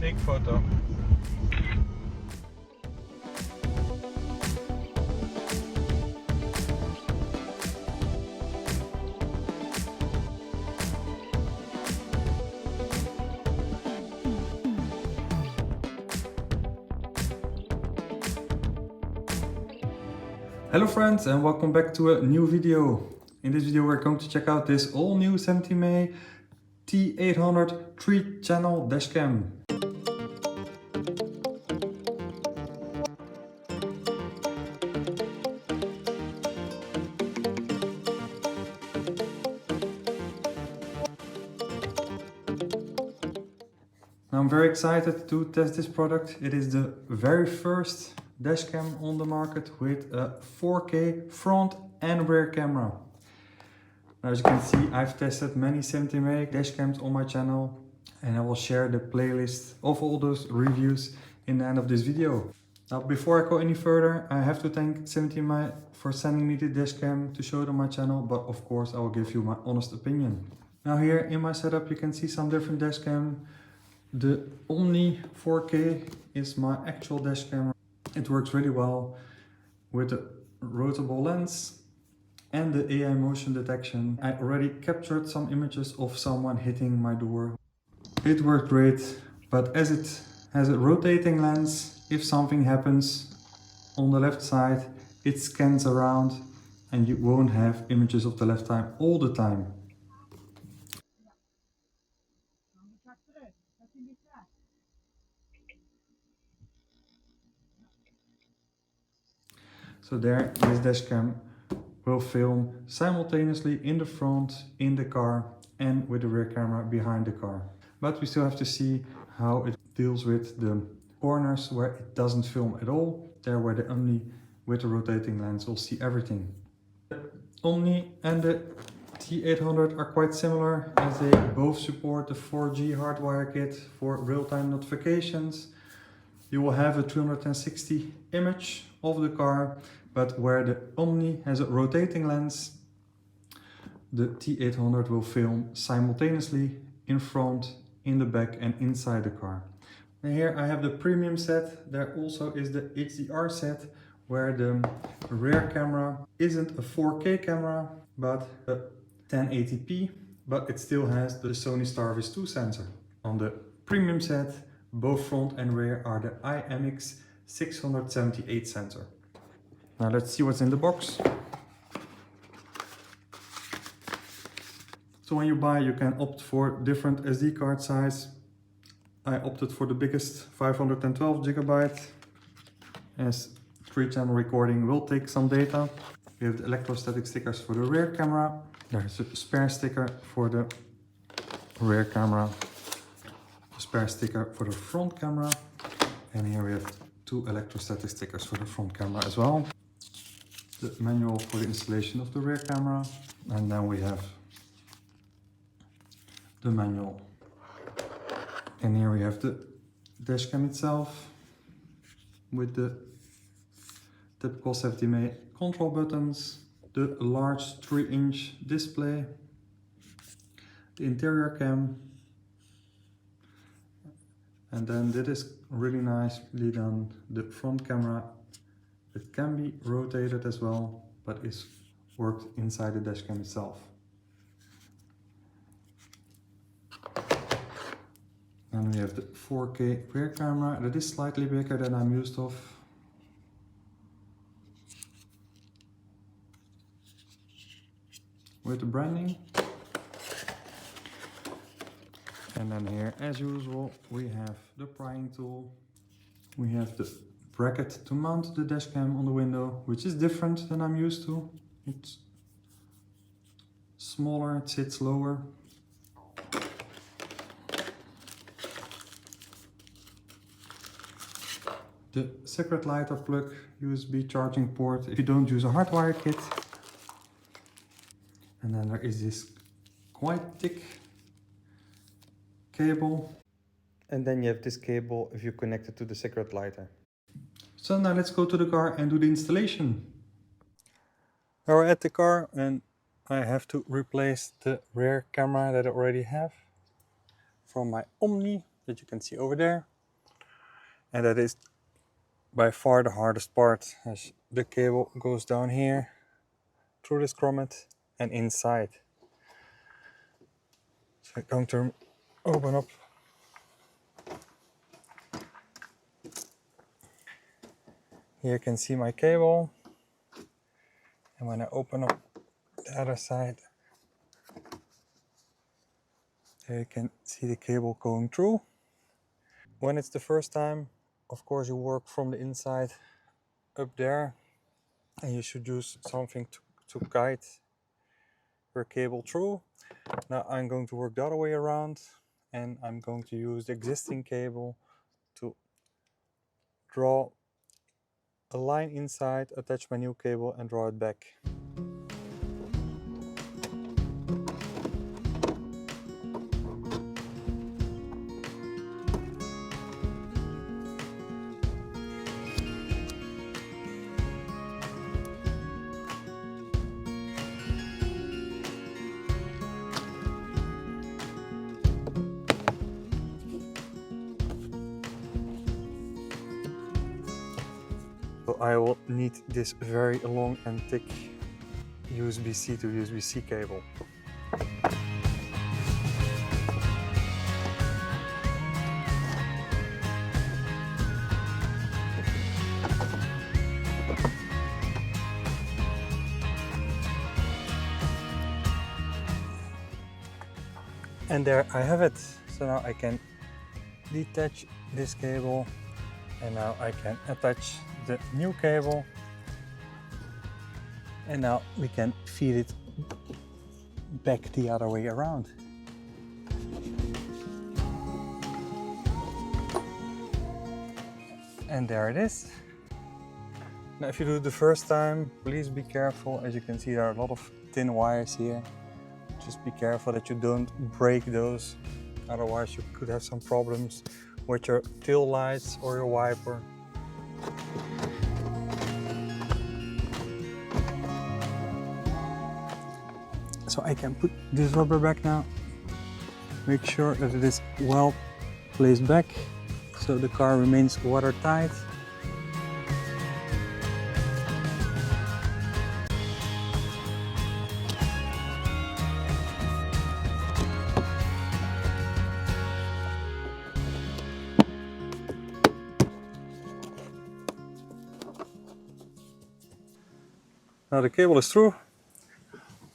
steekfoto. Hello friends, and welcome back to a new video. In this video we're going to check out this all new 70mm T800 3-channel dashcam. I'm very excited to test this product. It is the very first dashcam on the market with a 4K front and rear camera. Now, as you can see, I've tested many 70mm dashcams on my channel, and I will share the playlist of all those reviews in the end of this video. Now, before I go any further, I have to thank 70mm for sending me the dashcam to show it on my channel, but of course I will give you my honest opinion. Now here in my setup you can see some different dashcam. The Omni 4K is my actual dashcam. It works really well with the rotable lens and the AI motion detection. I already captured some images of someone hitting my door. It worked great, but as it has a rotating lens, if something happens on the left side, it scans around and you won't have images of the left eye all the time. So there, this dashcam will film simultaneously in the front, in the car, and with the rear camera behind the car. But we still have to see how it deals with the corners where it doesn't film at all. There where the Omni with the rotating lens will see everything. The Omni and the T800 are quite similar, as they both support the 4G Hardwire kit for real-time notifications. You will have a 360 image of the car, but where the Omni has a rotating lens, the T800 will film simultaneously in front, in the back and inside the car. And here I have the premium set. There also is the HDR set, where the rear camera isn't a 4K camera but a 1080p, but it still has the Sony Starvis 2 sensor. On the premium set, both front and rear are the IMX678 sensor. Now let's see what's in the box. So when you buy, you can opt for different SD card size. I opted for the biggest 512 GB, as 3-channel recording will take some data. We have the electrostatic stickers for the rear camera. There's a spare sticker for the rear camera, a spare sticker for the front camera, and here we have 2 electrostatic stickers for the front camera as well. The manual for the installation of the rear camera, and then we have the manual. And here we have the dashcam itself with the typical 70mm control buttons, the large 3-inch display, the interior cam, and then this is really nicely done, the front camera. It can be rotated as well, but is worked inside the dashcam itself. And we have the 4K rear camera that is slightly bigger than I'm used of. With the branding. And then here, as usual, we have the prying tool. We have the bracket to mount the dashcam on the window, which is different than I'm used to. It's smaller, it sits lower. The secret lighter plug USB charging port if you don't use a Hardwire kit. And then there is this quite thick cable. And then you have this cable if you connect it to the secret lighter. So now let's go to the car and do the installation. Now we're at the car and I have to replace the rear camera that I already have from my Omni that you can see over there. And that is by far the hardest part, as the cable goes down here through this grommet and inside. So I'm going to open up. Here you can see my cable, and when I open up the other side, there you can see the cable going through. When it's the first time, of course, you work from the inside up there, and you should use something to guide your cable through. Now I'm going to work the other way around, and I'm going to use the existing cable to draw a line inside, attach my new cable and draw it back. So I will need this very long and thick USB-C to USB-C cable. And there I have it. So now I can detach this cable, and now I can attach the new cable, and now we can feed it back the other way around. And there it is. Now if you do it the first time, please be careful. As you can see, there are a lot of thin wires here. Just be careful that you don't break those, otherwise you could have some problems with your tail lights or your wiper. So I can put this rubber back now. Make sure that it is well placed back so the car remains watertight. Now the cable is through.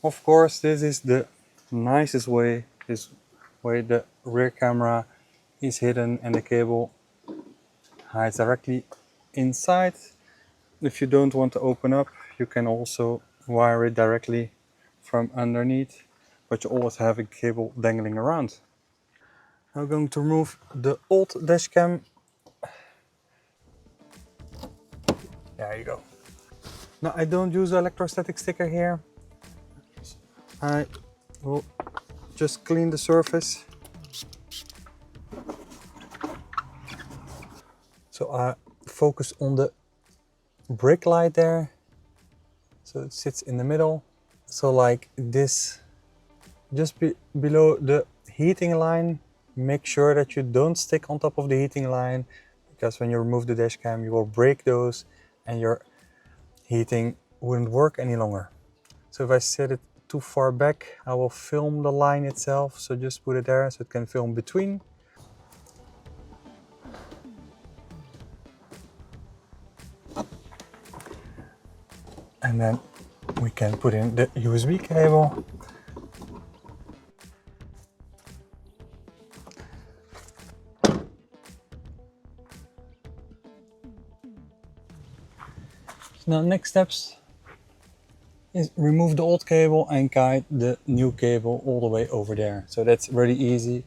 Of course, this is the nicest way. This way the rear camera is hidden and the cable hides directly inside. If you don't want to open up, you can also wire it directly from underneath, but you always have a cable dangling around. I'm going to remove the old dash cam. There you go. Now I don't use an electrostatic sticker here. I will just clean the surface. So I focus on the brake light there. So it sits in the middle. So like this, just below the heating line. Make sure that you don't stick on top of the heating line, because when you remove the dash cam, you will break those and your heating wouldn't work any longer. So if I set it too far back, I will film the line itself. So just put it there so it can film between. And then we can put in the USB cable. Now next steps is remove the old cable and guide the new cable all the way over there. So that's really easy.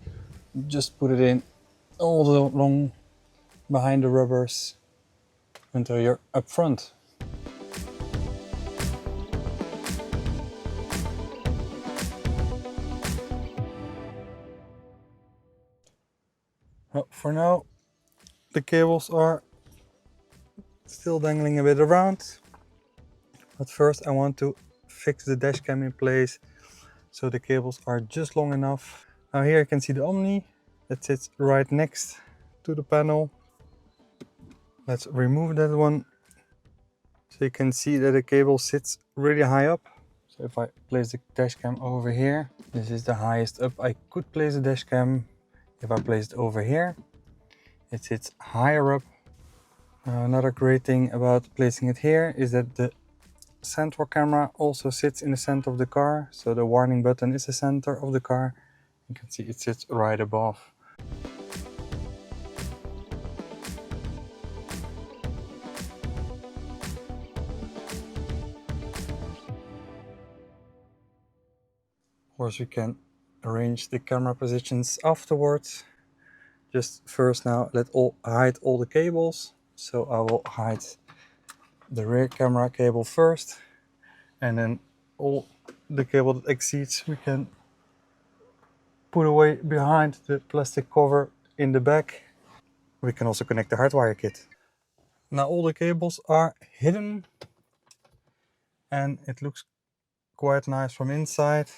Just put it in all the long behind the rubbers until you're up front. Well, for now the cables are still dangling a bit around, but first I want to fix the dash cam in place so the cables are just long enough. Now here you can see the Omni that sits right next to the panel. Let's remove that one. So you can see that the cable sits really high up. So if I place the dashcam over here, this is the highest up I could place the dashcam. If I place it over here, it sits higher up. Another great thing about placing it here is that the central camera also sits in the center of the car. So the warning button is the center of the car. You can see it sits right above. Of course, we can arrange the camera positions afterwards. Just first now, hide all the cables. So I will hide the rear camera cable first, and then all the cable that exceeds we can put away behind the plastic cover in the back. We can also connect the Hardwire kit. Now all the cables are hidden and it looks quite nice from inside.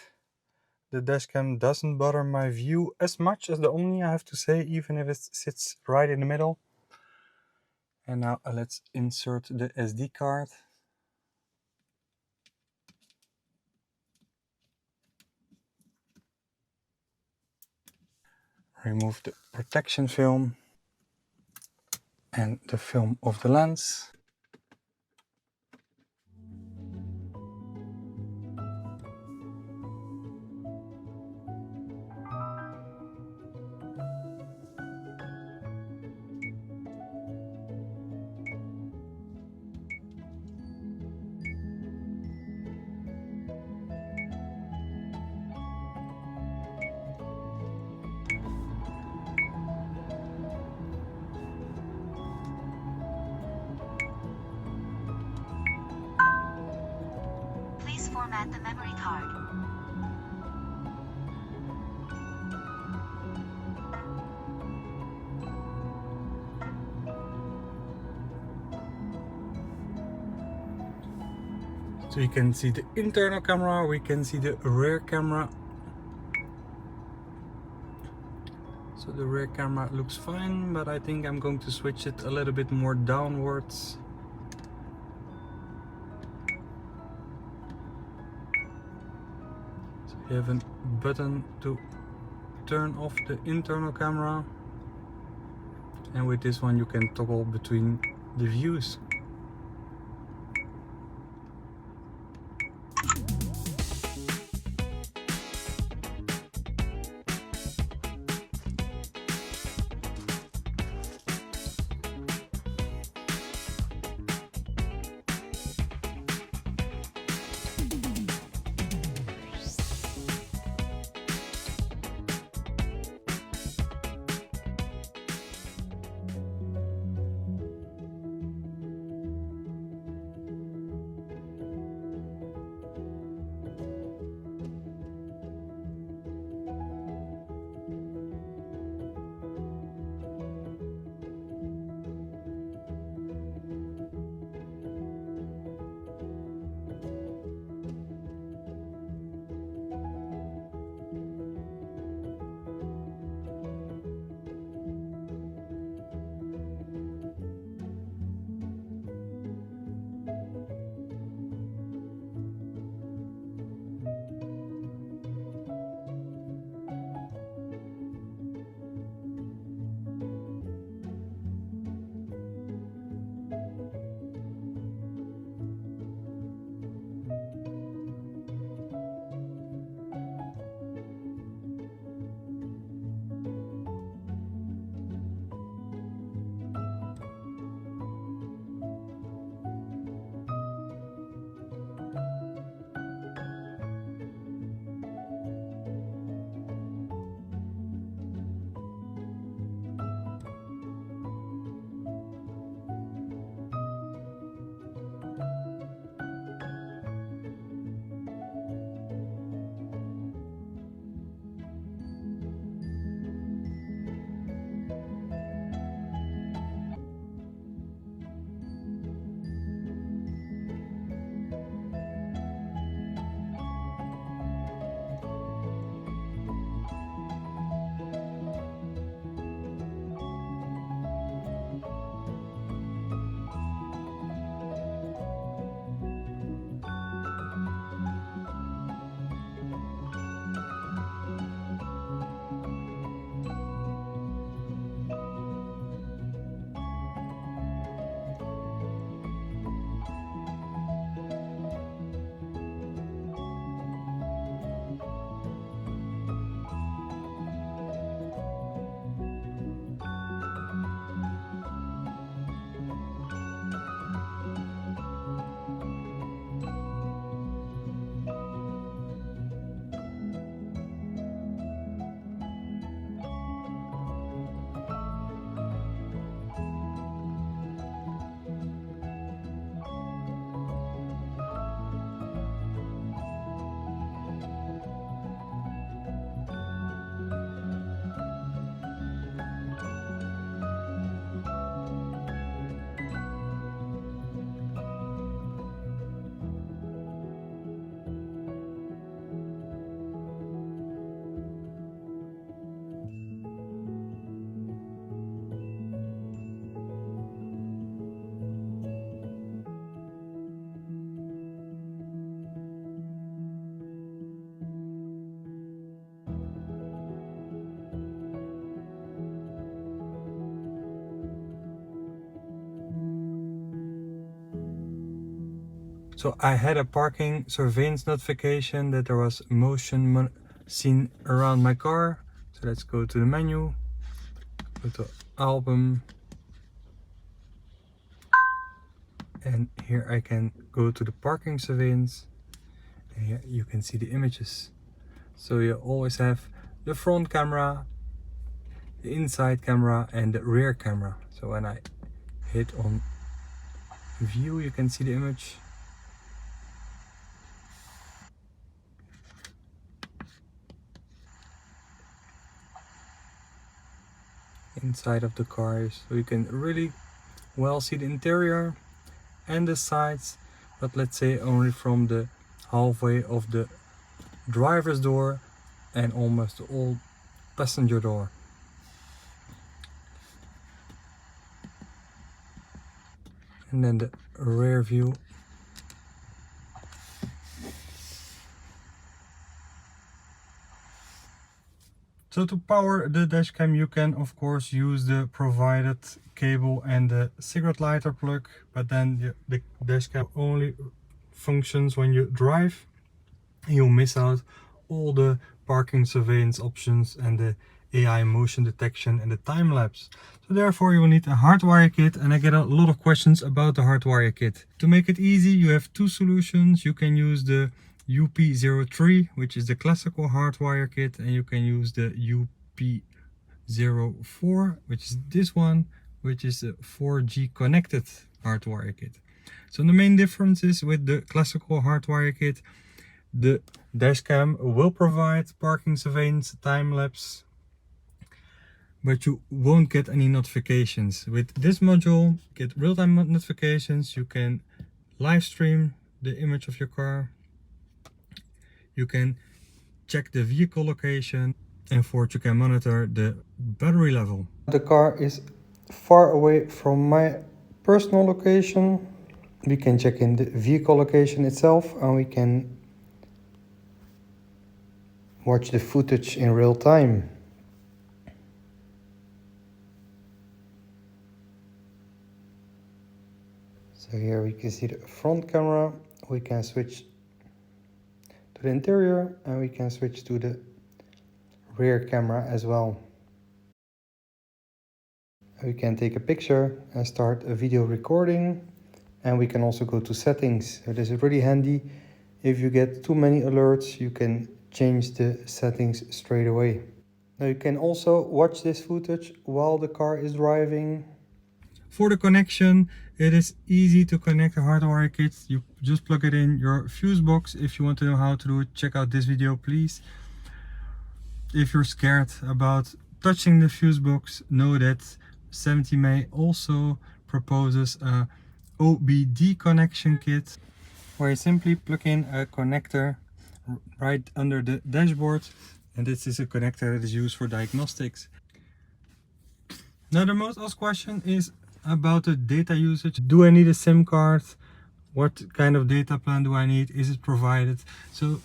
The dashcam doesn't bother my view as much as the Omni, I have to say, even if it sits right in the middle. And now let's insert the SD card. Remove the protection film and the film of the lens. Please format the memory card. So you can see the internal camera, we can see the rear camera. So the rear camera looks fine, but I think I'm going to switch it a little bit more downwards. So you have a button to turn off the internal camera. And with this one you can toggle between the views. So I had a parking surveillance notification that there was motion seen around my car. So let's go to the menu, go to album, and here I can go to the parking surveillance, and here you can see the images. So you always have the front camera, the inside camera, and the rear camera. So when I hit on view, you can see the image. Inside of the car, so you can really well see the interior and the sides, but let's say only from the halfway of the driver's door and almost all passenger door. And then the rear view. So to power the dashcam, you can of course use the provided cable and the cigarette lighter plug, but then the dashcam only functions when you drive. You'll miss out all the parking surveillance options and the AI motion detection and the time lapse. So therefore you will need a Hardwire kit, and I get a lot of questions about the Hardwire kit. To make it easy, you have two solutions. You can use the UP03, which is the classical Hardwire kit, and you can use the UP04, which is this one, which is a 4G connected Hardwire kit. So the main difference is with the classical Hardwire kit, the dashcam will provide parking surveillance time lapse, but you won't get any notifications. With this module, you get real-time notifications. You can live stream the image of your car. You can check the vehicle location, and fourth, you can monitor the battery level. The car is far away from my personal location. We can check in the vehicle location itself, and we can watch the footage in real time. So here we can see the front camera. We can switch to the interior, and we can switch to the rear camera as well. We can take a picture and start a video recording, and we can also go to settings. So this is really handy. If you get too many alerts, you can change the settings straight away. Now you can also watch this footage while the car is driving. For the connection, it is easy to connect a Hardwire kit. You just plug it in your fuse box. If you want to know how to do it, check out this video, please. If you're scared about touching the fuse box, know that 70May also proposes a OBD connection kit, where you simply plug in a connector right under the dashboard, and this is a connector that is used for diagnostics. Now the most asked question is about the data usage. Do I need a SIM card? What kind of data plan do I need? Is it provided? So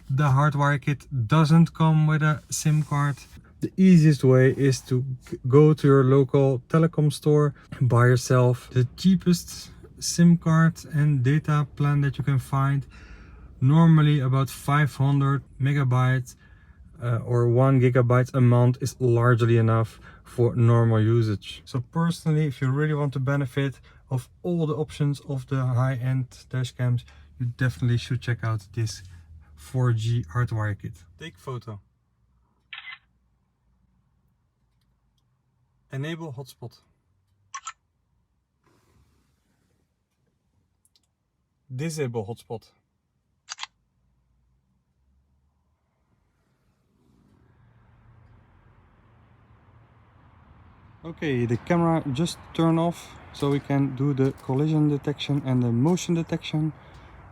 the Hardwire kit doesn't come with a SIM card. The easiest way is to go to your local telecom store, buy yourself the cheapest SIM card and data plan that you can find. Normally about 500 megabytes or 1 gigabyte a month is largely enough for normal usage. So personally, if you really want to benefit of all the options of the high-end dashcams, you definitely should check out this 4G Hardwire kit. Take photo. Enable hotspot. Disable hotspot. Okay, the camera just turned off, so we can do the collision detection and the motion detection.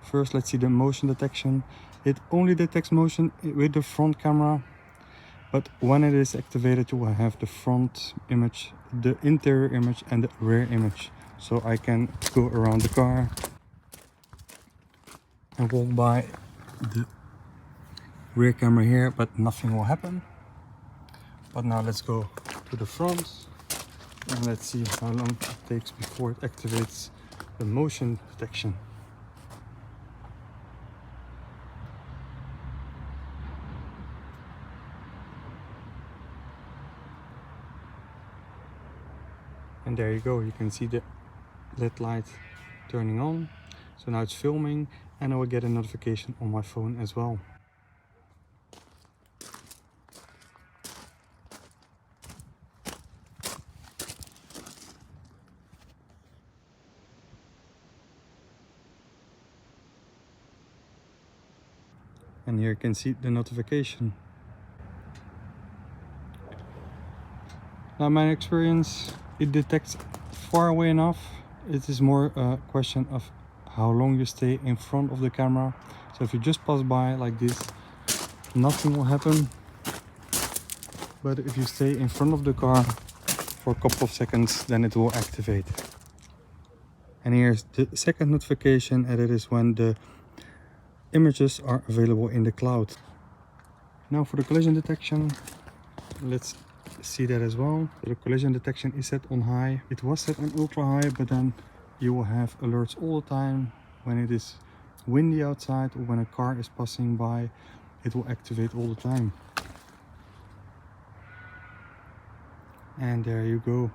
First, let's see the motion detection. It only detects motion with the front camera, but when it is activated, you will have the front image, the interior image, and the rear image. So I can go around the car and walk by the rear camera here, but nothing will happen. But now let's go to the front. And let's see how long it takes before it activates the motion detection. And there you go, you can see the LED light turning on. So now it's filming and I will get a notification on my phone as well. And here you can see the notification. Now, my experience, it detects far away enough. It is more a question of how long you stay in front of the camera. So if you just pass by like this, nothing will happen. But if you stay in front of the car for a couple of seconds, then it will activate. And here's the second notification, and it is when the images are available in the cloud. Now for the collision detection, let's see that as well. The collision detection is set on high. It was set on ultra high, but then you will have alerts all the time when it is windy outside or when a car is passing by. It will activate all the time. And there you go.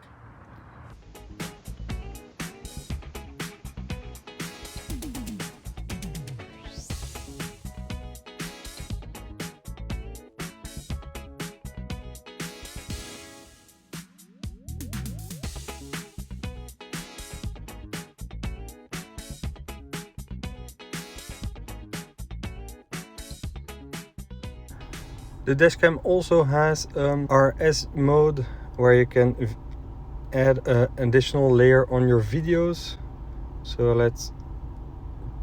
The dashcam also has RS mode where you can add an additional layer on your videos. So let's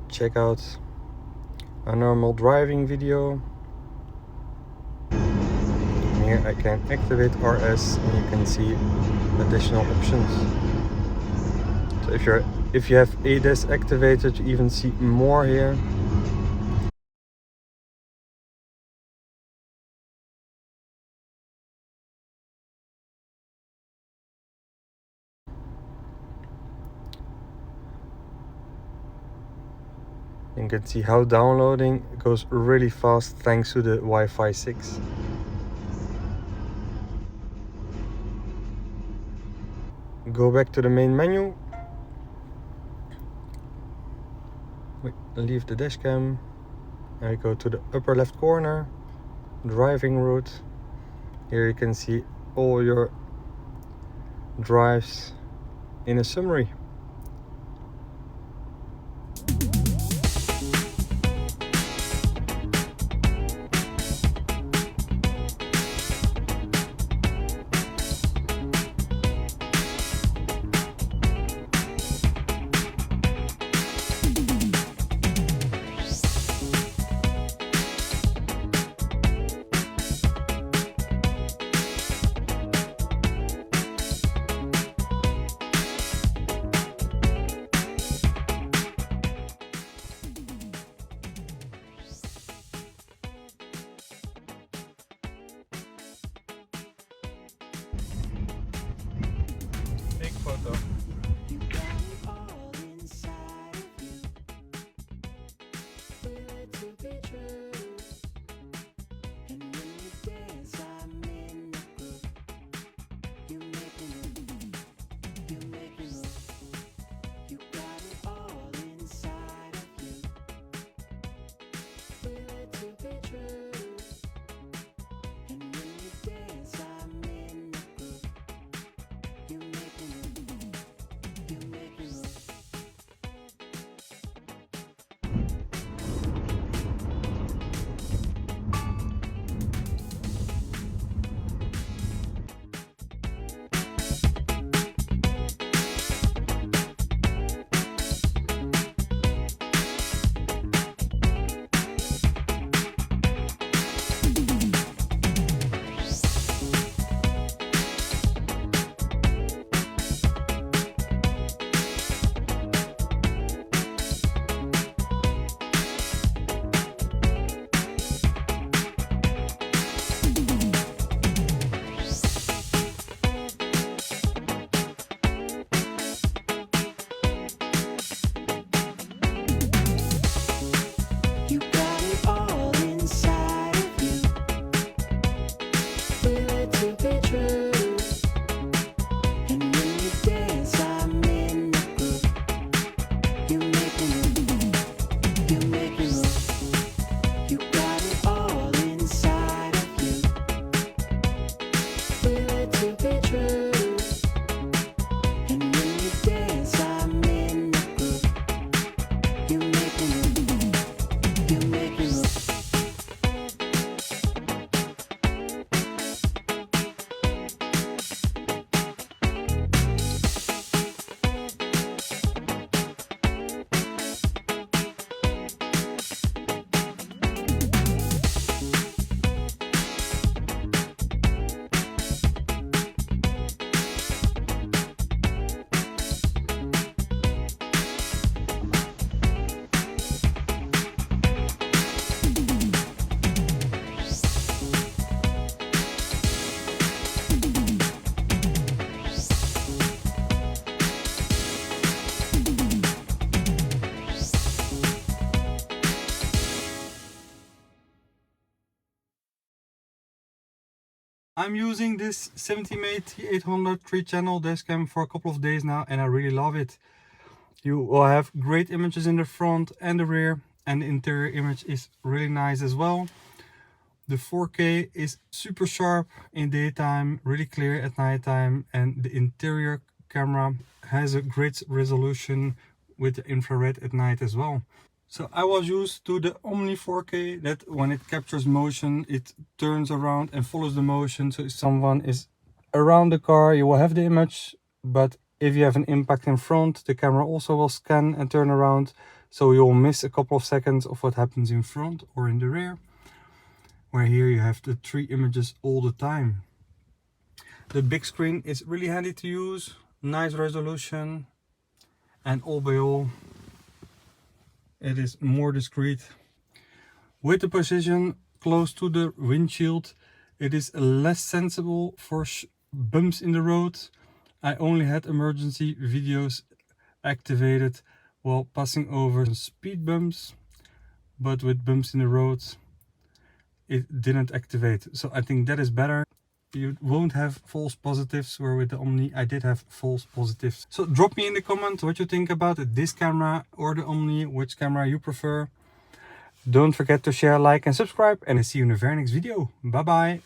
check out a normal driving video. And here I can activate RS and you can see additional options. So if you have ADAS activated, you even see more here. You can see how downloading goes really fast thanks to the Wi-Fi 6. Go back to the main menu. We leave the dashcam and we go to the upper left corner, driving route. Here you can see all your drives in a summary. Take photo. I'm using this 70mm T800 3-channel dashcam for a couple of days now, and I really love it. You will have great images in the front and the rear, and the interior image is really nice as well. The 4K is super sharp in daytime, really clear at nighttime, and the interior camera has a great resolution with the infrared at night as well. So I was used to the Omni 4K, that when it captures motion, it turns around and follows the motion. So if someone is around the car, you will have the image, but if you have an impact in front, the camera also will scan and turn around. So you'll miss a couple of seconds of what happens in front or in the rear, where here you have the 3 images all the time. The big screen is really handy to use, nice resolution, and all by all, it is more discreet. With the position close to the windshield, it is less sensible for bumps in the road. I only had emergency videos activated while passing over speed bumps, but with bumps in the road, it didn't activate. So I think that is better. You won't have false positives, where with the Omni I did have false positives. So drop me in the comment what you think about this camera or the Omni, which camera you prefer. Don't forget to share, like and subscribe, and I see you in the very next video. Bye bye.